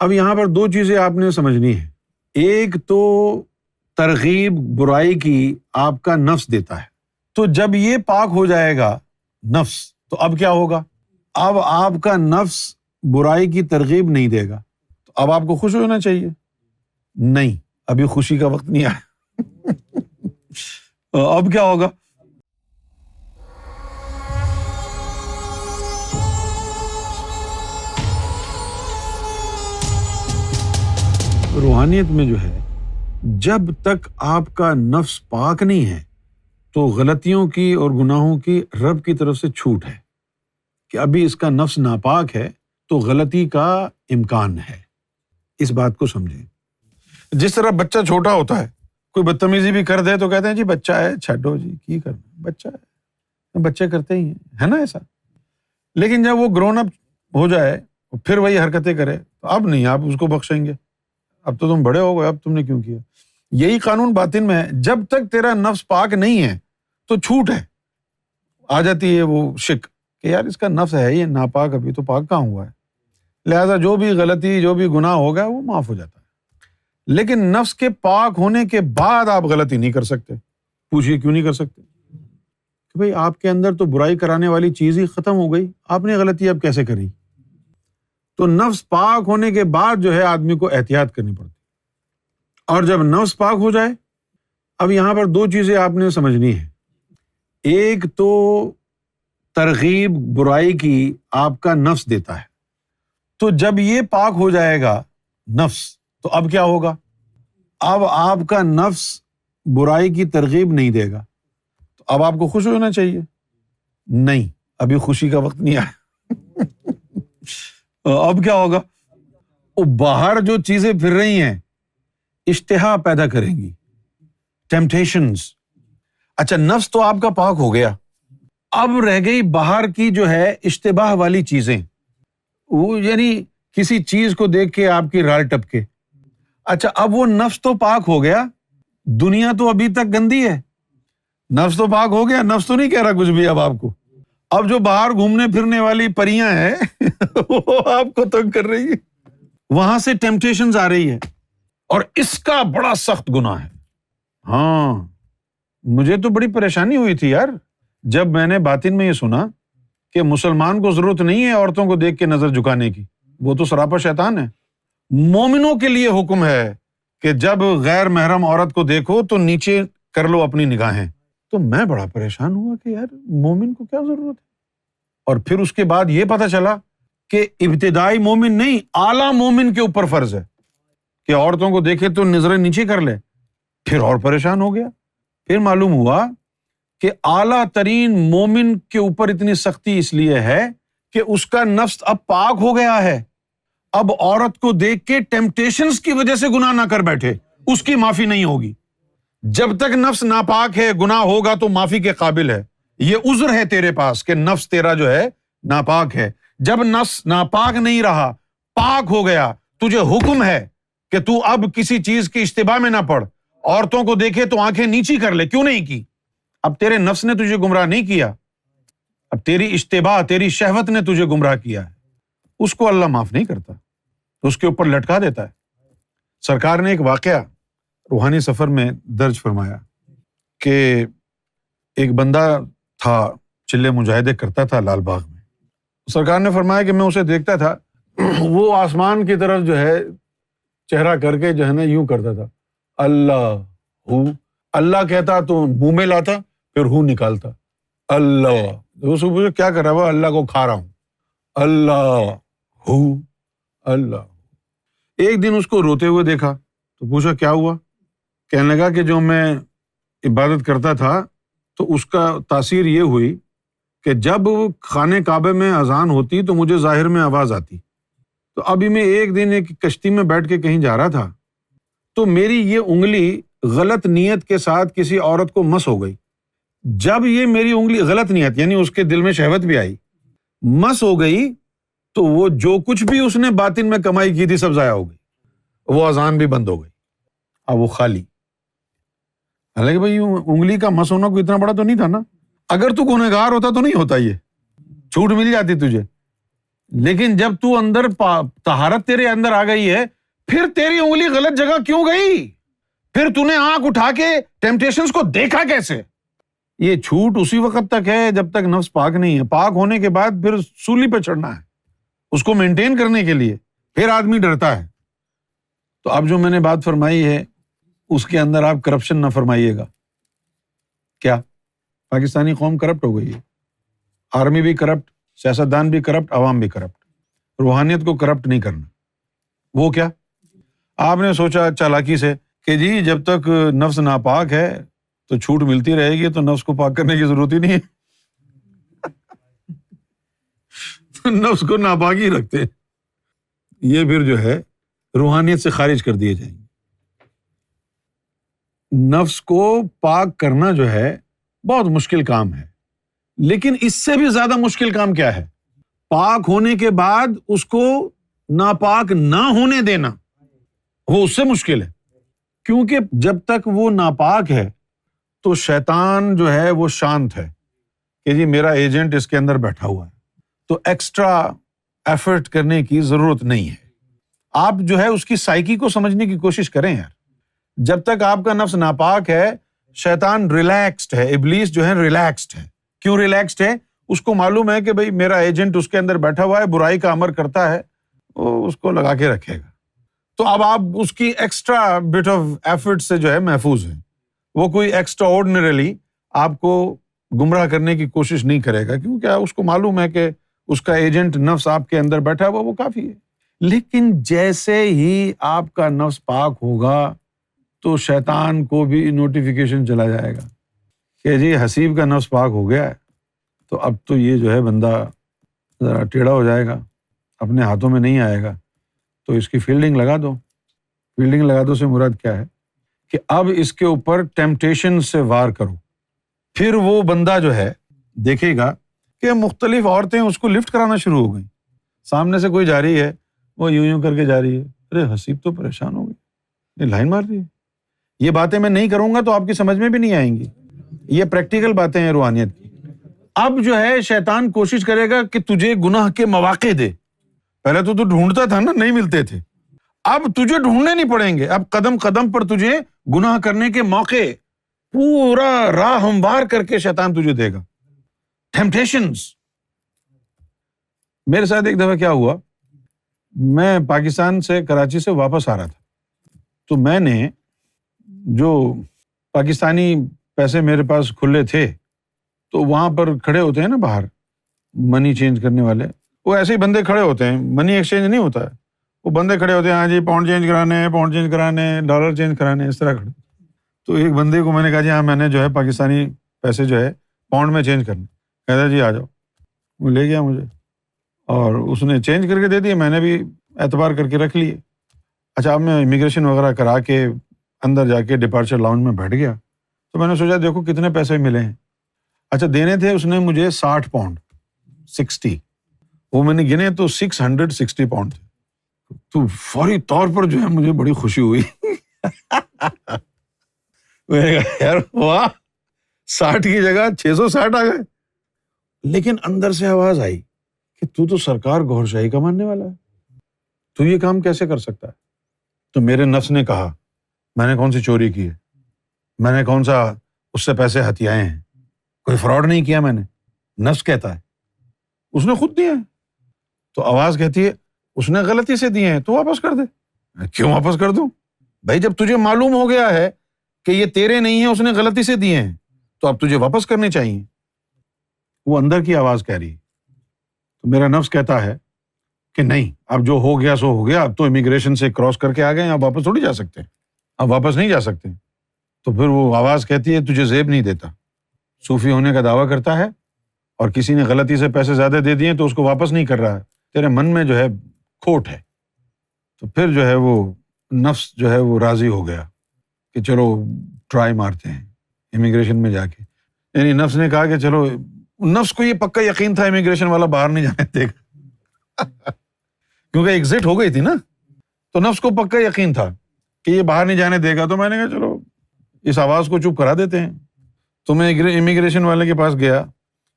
اب یہاں پر دو چیزیں آپ نے سمجھنی ہیں. ایک تو ترغیب برائی کی آپ کا نفس دیتا ہے، تو جب یہ پاک ہو جائے گا نفس تو اب کیا ہوگا؟ اب آپ کا نفس برائی کی ترغیب نہیں دے گا، تو اب آپ کو خوش ہونا چاہیے. نہیں، ابھی خوشی کا وقت نہیں آیا. اب کیا ہوگا؟ روحانیت میں جو ہے، جب تک آپ کا نفس پاک نہیں ہے تو غلطیوں کی اور گناہوں کی رب کی طرف سے چھوٹ ہے کہ ابھی اس کا نفس ناپاک ہے تو غلطی کا امکان ہے. اس بات کو سمجھیں. جس طرح بچہ چھوٹا ہوتا ہے، کوئی بدتمیزی بھی کر دے تو کہتے ہیں جی بچہ ہے، چھڈو جی، کی کرنا، بچہ ہے. بچے کرتے ہی ہیں، ہے نا ایسا. لیکن جب وہ گرون اپ ہو جائے پھر وہی حرکتیں کرے تو اب نہیں آپ اس کو بخشیں گے. اب تو تم بڑے ہو گئے، اب تم نے کیوں کیا؟ یہی قانون باطن میں ہے. جب تک تیرا نفس پاک نہیں ہے تو چھوٹ ہے. آ جاتی ہے وہ شک کہ یار اس کا نفس ہے یہ ناپاک، ابھی تو پاک کہاں ہوا ہے، لہذا جو بھی غلطی جو بھی گناہ ہوگا وہ معاف ہو جاتا ہے. لیکن نفس کے پاک ہونے کے بعد آپ غلطی نہیں کر سکتے. پوچھئے کیوں نہیں کر سکتے؟ کہ بھئی آپ کے اندر تو برائی کرانے والی چیز ہی ختم ہو گئی، آپ نے غلطی اب کیسے کری؟ تو نفس پاک ہونے کے بعد جو ہے آدمی کو احتیاط کرنی پڑتی. اور جب نفس پاک ہو جائے، اب یہاں پر دو چیزیں آپ نے سمجھنی ہیں. ایک تو ترغیب برائی کی آپ کا نفس دیتا ہے، تو جب یہ پاک ہو جائے گا نفس تو اب کیا ہوگا؟ اب آپ کا نفس برائی کی ترغیب نہیں دے گا، تو اب آپ کو خوش ہونا چاہیے. نہیں، ابھی خوشی کا وقت نہیں آیا. اب کیا ہوگا؟ وہ باہر جو چیزیں پھر رہی ہیں اشتہا پیدا کریں گی، ٹیمپٹیشنز. اچھا نفس تو آپ کا پاک ہو گیا، اب رہ گئی باہر کی جو ہے اشتباہ والی چیزیں. وہ یعنی کسی چیز کو دیکھ کے آپ کی رال ٹپکے. اچھا اب وہ نفس تو پاک ہو گیا، دنیا تو ابھی تک گندی ہے. نفس تو پاک ہو گیا، نفس تو نہیں کہہ رہا کچھ بھی اب آپ کو. اب جو باہر گھومنے پھرنے والی پریاں ہیں وہ آپ کو تنگ کر رہی ہے، وہاں سے ٹیمپٹیشنز آ رہی ہے، اور اس کا بڑا سخت گناہ ہے. ہاں مجھے تو بڑی پریشانی ہوئی تھی یار جب میں نے باطن میں یہ سنا کہ مسلمان کو ضرورت نہیں ہے عورتوں کو دیکھ کے نظر جھکانے کی، وہ تو سراپا شیطان ہے. مومنوں کے لیے حکم ہے کہ جب غیر محرم عورت کو دیکھو تو نیچے کر لو اپنی نگاہیں. تو میں بڑا پریشان ہوا کہ یار مومن کو کیا ضرورت ہے. اور پھر اس کے بعد یہ پتہ چلا کہ ابتدائی مومن نہیں، اعلیٰ مومن کے اوپر فرض ہے کہ عورتوں کو دیکھے تو نظریں نیچے کر لے. پھر اور پریشان ہو گیا. پھر معلوم ہوا کہ اعلیٰ ترین مومن کے اوپر اتنی سختی اس لیے ہے کہ اس کا نفس اب پاک ہو گیا ہے. اب عورت کو دیکھ کے ٹیمپٹیشنز کی وجہ سے گناہ نہ کر بیٹھے، اس کی معافی نہیں ہوگی. جب تک نفس ناپاک ہے گناہ ہوگا تو معافی کے قابل ہے. یہ عذر ہے تیرے پاس کہ نفس تیرا جو ہے ناپاک ہے. جب نفس ناپاک نہیں رہا، پاک ہو گیا، تجھے حکم ہے کہ تو اب کسی چیز کی اشتباہ میں نہ پڑ. عورتوں کو دیکھے تو آنکھیں نیچی کر لے. کیوں نہیں کی؟ اب تیرے نفس نے تجھے گمراہ نہیں کیا، اب تیری اشتباہ، تیری شہوت نے تجھے گمراہ کیا ہے. اس کو اللہ معاف نہیں کرتا، اس کے اوپر لٹکا دیتا ہے. سرکار نے ایک واقعہ روحانی سفر میں درج فرمایا کہ ایک بندہ تھا، چلے مجاہدے کرتا تھا لال باغ میں. سرکار نے فرمایا کہ میں اسے دیکھتا تھا، وہ آسمان کی طرف جو ہے چہرہ کر کے جو ہے نا یوں کرتا تھا، اللہ ہو. اللہ کہتا تو منہ میں لاتا، پھر ہو نکالتا. اللہ، اس کو پوچھا کیا کر رہا ہے؟ اللہ کو کھا رہا ہوں. اللہ ہو، اللہ. ایک دن اس کو روتے ہوئے دیکھا تو پوچھا کیا ہوا؟ کہنے لگا کہ جو میں عبادت کرتا تھا تو اس کا تاثیر یہ ہوئی کہ جب خانہ کعبے میں اذان ہوتی تو مجھے ظاہر میں آواز آتی. تو ابھی میں ایک دن ایک کشتی میں بیٹھ کے کہیں جا رہا تھا تو میری یہ انگلی غلط نیت کے ساتھ کسی عورت کو مس ہو گئی. جب یہ میری انگلی غلط نیت یعنی اس کے دل میں شہوت بھی آئی، مس ہو گئی، تو وہ جو کچھ بھی اس نے باطن میں کمائی کی تھی سب ضائع ہو گئی. وہ اذان بھی بند ہو گئی، اب وہ خالی. حالانکہ بھائی انگلی کا مس ہونا کوئی اتنا بڑا تو نہیں تھا نا. اگر تو گنہگار ہوتا تو نہیں ہوتا، یہ چھوٹ مل جاتی تجھے. لیکن جب تو اندر طہارت تیرے اندر آ گئی ہے، پھر تیری انگلی غلط جگہ کیوں گئی؟ پھر تو نے آنکھ اٹھا کے ٹیمپٹیشنز کو دیکھا کیسے؟ یہ چھوٹ اسی وقت تک ہے جب تک نفس پاک نہیں ہے. پاک ہونے کے بعد پھر سولی پہ چڑھنا ہے اس کو مینٹین کرنے کے لیے، پھر آدمی ڈرتا ہے. تو اب جو میں نے بات فرمائی ہے اس کے اندر آپ کرپشن نہ فرمائیے گا. کیا پاکستانی قوم کرپٹ ہو گئی ہے؟ آرمی بھی کرپٹ، سیاستدان بھی کرپٹ، عوام بھی کرپٹ. روحانیت کو کرپٹ نہیں کرنا. وہ کیا آپ نے سوچا چالاکی سے کہ جی جب تک نفس ناپاک ہے تو چھوٹ ملتی رہے گی تو نفس کو پاک کرنے کی ضرورت ہی نہیں ہے. نفس کو ناپاک ہی رکھتے. یہ پھر جو ہے روحانیت سے خارج کر دیے جائیں گے. نفس کو پاک کرنا جو ہے بہت مشکل کام ہے، لیکن اس سے بھی زیادہ مشکل کام کیا ہے؟ پاک ہونے کے بعد اس کو ناپاک نہ ہونے دینا، وہ اس سے مشکل ہے. کیونکہ جب تک وہ ناپاک ہے تو شیطان جو ہے وہ شانت ہے کہ جی میرا ایجنٹ اس کے اندر بیٹھا ہوا ہے، تو ایکسٹرا ایفرٹ کرنے کی ضرورت نہیں ہے. آپ جو ہے اس کی سائیکی کو سمجھنے کی کوشش کریں یار. جب تک آپ کا نفس ناپاک ہے شیطان ریلیکسڈ ہے، ابلیس جو ہے ریلیکسڈ ہے. کیوں ریلیکسڈ ہے؟ اس کو معلوم ہے کہ بھئی میرا ایجنٹ اس کے اندر بیٹھا ہوا ہے، برائی کا امر کرتا ہے، وہ اس کو لگا کے رکھے گا. تو اب آپ اس کی ایکسٹرا بٹ آف ایفرٹ سے جو ہے محفوظ ہیں. وہ کوئی ایکسٹرا آرڈنریلی آپ کو گمراہ کرنے کی کوشش نہیں کرے گا، کیونکہ اس کو معلوم ہے کہ اس کا ایجنٹ نفس آپ کے اندر بیٹھا ہوا وہ کافی ہے. لیکن جیسے ہی آپ کا نفس پاک ہوگا تو شیطان کو بھی نوٹیفیکیشن چلا جائے گا کہ جی حسیب کا نفس پاک ہو گیا ہے، تو اب تو یہ جو ہے بندہ ذرا ٹیڑھا ہو جائے گا، اپنے ہاتھوں میں نہیں آئے گا، تو اس کی فیلڈنگ لگا دو. فیلڈنگ لگا دو سے مراد کیا ہے کہ اب اس کے اوپر ٹیمپٹیشن سے وار کرو. پھر وہ بندہ جو ہے دیکھے گا کہ مختلف عورتیں اس کو لفٹ کرانا شروع ہو گئیں. سامنے سے کوئی جا رہی ہے، وہ یوں یوں کر کے جا رہی ہے، ارے حسیب تو پریشان ہو گئی، یہ لائن مار رہی ہے. یہ باتیں میں نہیں کروں گا تو آپ کی سمجھ میں بھی نہیں آئیں گی. یہ پریکٹیکل باتیں ہیں روحانیت کی. اب جو ہے شیطان کوشش کرے گا کہ تجھے گناہ کے مواقع دے. پہلے تو ڈھونڈتا تھا نا، نہیں ملتے تھے. اب تجھے ڈھونڈنے نہیں پڑیں گے، اب قدم قدم پر تجھے گناہ کرنے کے موقع پورا راہ ہموار کر کے شیطان تجھے دے گا. ٹیمپٹیشنز. میرے ساتھ ایک دفعہ کیا ہوا، میں پاکستان سے کراچی سے واپس آ رہا تھا، تو میں نے جو پاکستانی پیسے میرے پاس کھلے تھے تو وہاں پر کھڑے ہوتے ہیں نا باہر منی چینج کرنے والے، وہ ایسے ہی بندے کھڑے ہوتے ہیں، منی ایکسچینج نہیں ہوتا ہے، وہ بندے کھڑے ہوتے ہیں، ہاں جی پاؤنڈ چینج کرانے ہیں، پاؤنڈ چینج کرانے ہیں، ڈالر چینج کرانے ہیں، اس طرح کھڑے. تو ایک بندے کو میں نے کہا جی ہاں میں نے جو ہے پاکستانی پیسے جو ہے پاؤنڈ میں چینج کرنے. کہتا جی آ جاؤ. وہ لے گیا مجھے اور اس نے چینج کر کے دے دیے، میں نے بھی اعتبار کر کے رکھ لیے. اچھا اب میں امیگریشن وغیرہ کرا کے اندر جا کے ڈپارچر لاؤنج میں بیٹھ گیا تو میں نے سوچا دیکھو کتنے پیسے ملے ہیں. اچھا دینے تھے اس نے مجھے 60 پاؤنڈ 60، وہ میں نے گنے تو 660 پاؤنڈ تھے. تو فوری طور پر جو ہے مجھے بڑی خوشی ہوئی. میں نے کہا یار واہ، 60 کی جگہ 660 آ گئے. لیکن اندر سے آواز آئی کہ تو سرکار گور شاہی کا ماننے والا ہے، تو یہ کام کیسے کر سکتا ہے؟ تو میرے نفس نے کہا میں نے کون سی چوری کی ہے، میں نے کون سا اس سے پیسے ہتھیائے ہیں، کوئی فراڈ نہیں کیا میں نے. نفس کہتا ہے اس نے خود دیا ہے. تو آواز کہتی ہے اس نے غلطی سے دیے ہیں تو واپس کر دے. کیوں واپس کر دوں بھائی؟ جب تجھے معلوم ہو گیا ہے کہ یہ تیرے نہیں ہیں، اس نے غلطی سے دیے ہیں، تو اب تجھے واپس کرنے چاہیے. وہ اندر کی آواز کہہ رہی ہے. تو میرا نفس کہتا ہے کہ نہیں، اب جو ہو گیا سو ہو گیا، اب تو امیگریشن سے کراس کر کے آ گئے، اب واپس تھوڑی جا سکتے ہیں، اب واپس نہیں جا سکتے. تو پھر وہ آواز کہتی ہے تجھے زیب نہیں دیتا، صوفی ہونے کا دعویٰ کرتا ہے اور کسی نے غلطی سے پیسے زیادہ دے دیے تو اس کو واپس نہیں کر رہا ہے، تیرے من میں جو ہے کھوٹ ہے. تو پھر جو ہے وہ نفس جو ہے وہ راضی ہو گیا کہ چلو ٹرائی مارتے ہیں امیگریشن میں جا کے. یعنی نفس نے کہا کہ چلو، نفس کو یہ پکا یقین تھا امیگریشن والا باہر نہیں جانے دے گا کیونکہ ایگزٹ ہو گئی تھی نا، تو نفس کو پکا یقین تھا کہ یہ باہر نہیں جانے دے گا. تو میں نے کہا چلو اس آواز کو چپ کرا دیتے ہیں. تو میں امیگریشن والے کے پاس گیا،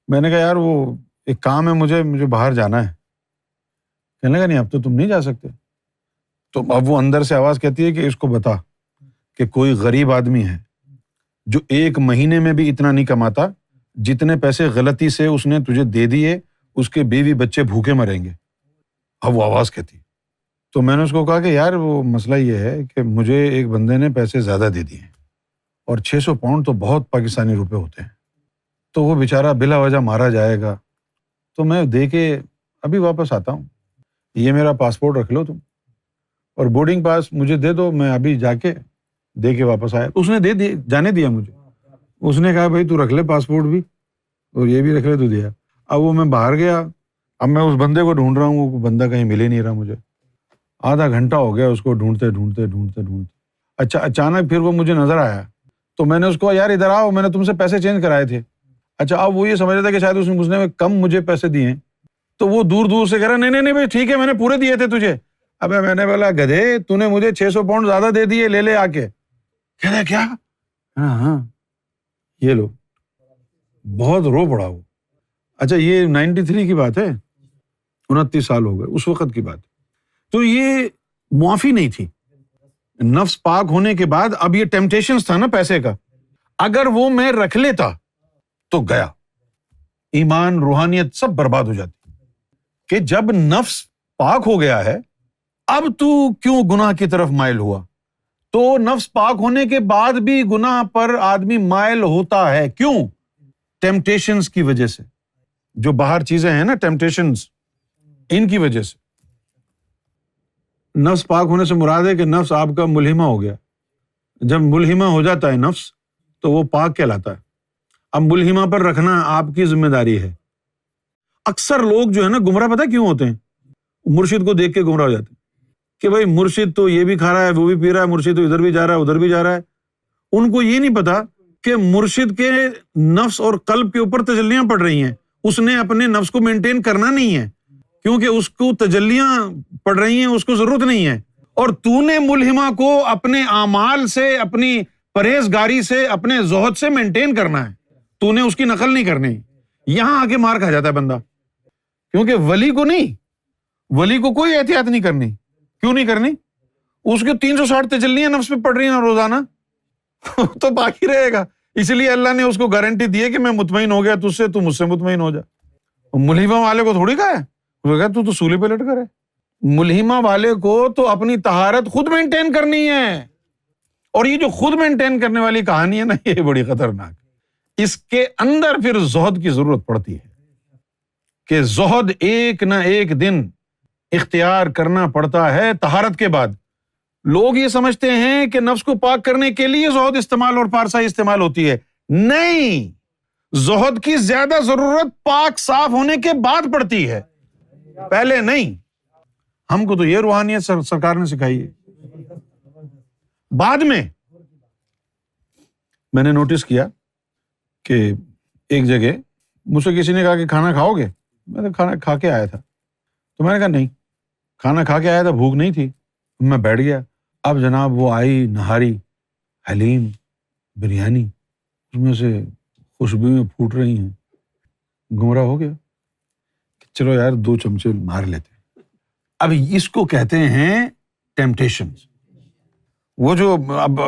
میں نے کہا یار وہ ایک کام ہے، مجھے باہر جانا ہے. کہنے لگا نہیں اب تو تم نہیں جا سکتے. تو اب وہ اندر سے آواز کہتی ہے کہ اس کو بتا کہ کوئی غریب آدمی ہے جو 1 مہینے میں بھی اتنا نہیں کماتا جتنے پیسے غلطی سے اس نے تجھے دے دیے، اس کے بیوی بچے بھوکے مریں گے. اب وہ آواز کہتی. تو میں نے اس کو کہا کہ یار وہ مسئلہ یہ ہے کہ مجھے ایک بندے نے پیسے زیادہ دے دیے اور 600 پاؤنڈ تو بہت پاکستانی روپے ہوتے ہیں، تو وہ بیچارہ بلا وجہ مارا جائے گا، تو میں دے کے ابھی واپس آتا ہوں. یہ میرا پاسپورٹ رکھ لو تم اور بورڈنگ پاس مجھے دے دو، میں ابھی جا کے دے کے واپس آیا. اس نے دے دیا، جانے دیا مجھے. اس نے کہا بھائی تو رکھ لے پاسپورٹ بھی اور یہ بھی رکھ لے، تو دیا. اب وہ میں باہر گیا، اب میں اس بندے کو ڈھونڈ رہا ہوں، وہ بندہ کہیں مل ہی نہیں رہا مجھے. آدھا گھنٹہ ہو گیا اس کو ڈھونڈتے. اچھا اچانک پھر وہ مجھے نظر آیا تو میں نے اس کو یار ادھر آؤ، میں نے تم سے پیسے چینج کرائے تھے. اچھا اب وہ یہ سمجھ رہا تھا کہ شاید اس نے کم مجھے پیسے دیے ہیں، تو وہ دور سے کہہ رہا نہیں بھائی ٹھیک ہے میں نے پورے دیے تھے تجھے. اب میں نے بولا گدھے تو نے مجھے 600 پاؤنڈ زیادہ دے دیے، لے آ کے. کہہ رہا کیا؟ ہاں یہ لو. بہت رو پڑا وہ. اچھا یہ 93 کی بات ہے، 29 سال ہو گئے اس وقت کی بات. تو یہ معافی نہیں تھی. نفس پاک ہونے کے بعد اب یہ ٹیمپٹیشنز تھا نا پیسے کا، اگر وہ میں رکھ لیتا تو گیا، ایمان روحانیت سب برباد ہو جاتی. کہ جب نفس پاک ہو گیا ہے اب تو کیوں گناہ کی طرف مائل ہوا؟ تو نفس پاک ہونے کے بعد بھی گناہ پر آدمی مائل ہوتا ہے. کیوں؟ ٹیمپٹیشنز کی وجہ سے. جو باہر چیزیں ہیں نا ٹیمپٹیشنز، ان کی وجہ سے. نفس پاک ہونے سے مراد ہے کہ نفس آپ کا ملہمہ ہو گیا. جب ملہمہ ہو جاتا ہے نفس تو وہ پاک کہلاتا ہے. اب ملہمہ پر رکھنا آپ کی ذمہ داری ہے. اکثر لوگ جو ہے نا گمراہ پتہ کیوں ہوتے ہیں؟ مرشد کو دیکھ کے گمراہ ہو جاتے ہیں کہ بھائی مرشد تو یہ بھی کھا رہا ہے وہ بھی پی رہا ہے، مرشد تو ادھر بھی جا رہا ہے ادھر بھی جا رہا ہے. ان کو یہ نہیں پتا کہ مرشد کے نفس اور قلب کے اوپر تجلیاں پڑ رہی ہیں، اس نے اپنے نفس کو مینٹین کرنا نہیں ہے کیونکہ اس کو تجلیاں پڑ رہی ہیں، اس کو ضرورت نہیں ہے. اور تو نے ملہمہ کو اپنے اعمال سے، اپنی پرہیزگاری سے، اپنے زہد سے مینٹین کرنا ہے، تو نے اس کی نقل نہیں کرنی. یہاں آ کے مار کھا جاتا ہے بندہ. کیونکہ ولی کو نہیں، ولی کو کوئی احتیاط نہیں کرنی. کیوں نہیں کرنی؟ اس کے 360 تجلیاں نفس پہ پڑ رہی ہیں روزانہ تو باقی رہے گا. اس لیے اللہ نے اس کو گارنٹی دی ہے کہ میں مطمئن ہو گیا تجھ سے، تو مجھ سے مطمئن ہو جا. ملہمہ والے کو تھوڑی کہا ہے، وہ کہا تو سولے پہ لٹ کر ہے. ملہمہ والے کو تو اپنی طہارت خود مینٹین کرنی ہے. اور یہ جو خود مینٹین کرنے والی کہانی ہے نا، یہ بڑی خطرناک. اس کے اندر پھر زہد کی ضرورت پڑتی ہے کہ زہد ایک نہ ایک دن اختیار کرنا پڑتا ہے طہارت کے بعد. لوگ یہ سمجھتے ہیں کہ نفس کو پاک کرنے کے لیے زہد استعمال اور پارسائی استعمال ہوتی ہے. نہیں، زہد کی زیادہ ضرورت پاک صاف ہونے کے بعد پڑتی ہے، پہلے نہیں. ہم کو تو یہ روحانیت سرکار نے سکھائی ہے. بعد میں نے نوٹس کیا کہ ایک جگہ مجھ سے کسی نے کہا کہ کھانا کھاؤ گے؟ میں نے کھانا کھا کے آیا تھا. تو میں نے کہا نہیں، کھانا کھا کے آیا تھا، بھوک نہیں تھی. میں بیٹھ گیا. اب جناب وہ آئی نہاری، حلیم، بریانی، اس میں سے خوشبوئیں پھوٹ رہی ہیں. گمراہ ہو گیا. چلو یار 2 چمچے مار لیتے. اب اس کو کہتے ہیں ٹیمپٹیشن. وہ جو اب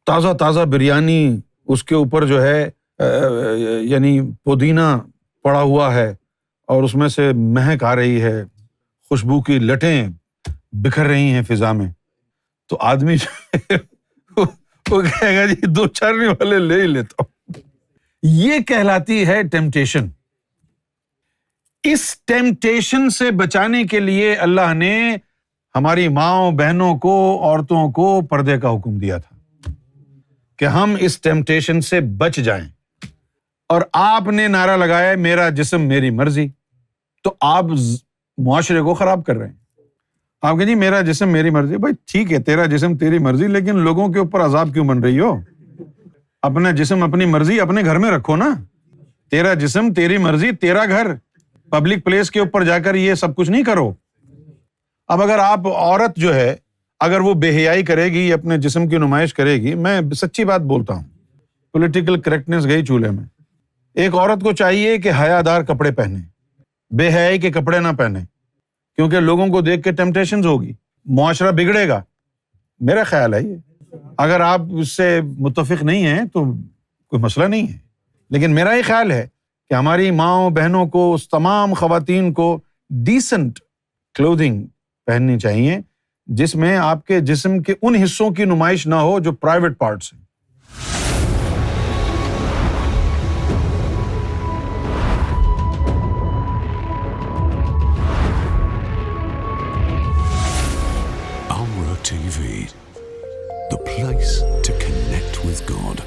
تازہ بریانی، اس کے اوپر جو ہے یعنی پودینہ پڑا ہوا ہے اور اس میں سے مہک آ رہی ہے، خوشبو کی لٹیں بکھر رہی ہیں فضا میں، تو آدمی وہ کہے گا جی 2 چارنے والے لے ہی لیتا ہوں. یہ کہلاتی ہے ٹیمپٹیشن. اس ٹیمپٹیشن سے بچانے کے لیے اللہ نے ہماری ماؤں بہنوں کو، عورتوں کو پردے کا حکم دیا تھا کہ ہم اس ٹیمپٹیشن سے بچ جائیں. اور آپ نے نعرہ لگایا میرا جسم میری مرضی، تو آپ معاشرے کو خراب کر رہے ہیں. آپ کہیں جی میرا جسم میری مرضی. بھائی ٹھیک ہے تیرا جسم تیری مرضی، لیکن لوگوں کے اوپر عذاب کیوں بن رہی ہو؟ اپنا جسم اپنی مرضی اپنے گھر میں رکھو نا. تیرا جسم تیری مرضی، تیرا گھر، پبلک پلیس کے اوپر جا کر یہ سب کچھ نہیں کرو. اب اگر آپ عورت جو ہے اگر وہ بے حیائی کرے گی، اپنے جسم کی نمائش کرے گی، میں سچی بات بولتا ہوں، پولیٹیکل کریکٹنس گئی چولہے میں. ایک عورت کو چاہیے کہ حیادار کپڑے پہنے، بے حیائی کے کپڑے نہ پہنے، کیونکہ لوگوں کو دیکھ کے ٹیمپٹیشنز ہوگی, معاشرہ بگڑے گا. میرا خیال ہے یہ, اگر آپ اس سے متفق نہیں ہیں تو کوئی مسئلہ نہیں ہے, لیکن میرا یہ خیال ہے کہ ہماری ماؤں بہنوں کو, اس تمام خواتین کو ڈیسنٹ کلودنگ پہننی چاہیے جس میں آپ کے جسم کے ان حصوں کی نمائش نہ ہو جو پرائیویٹ پارٹس ہیں. Amra TV, the place to connect with God.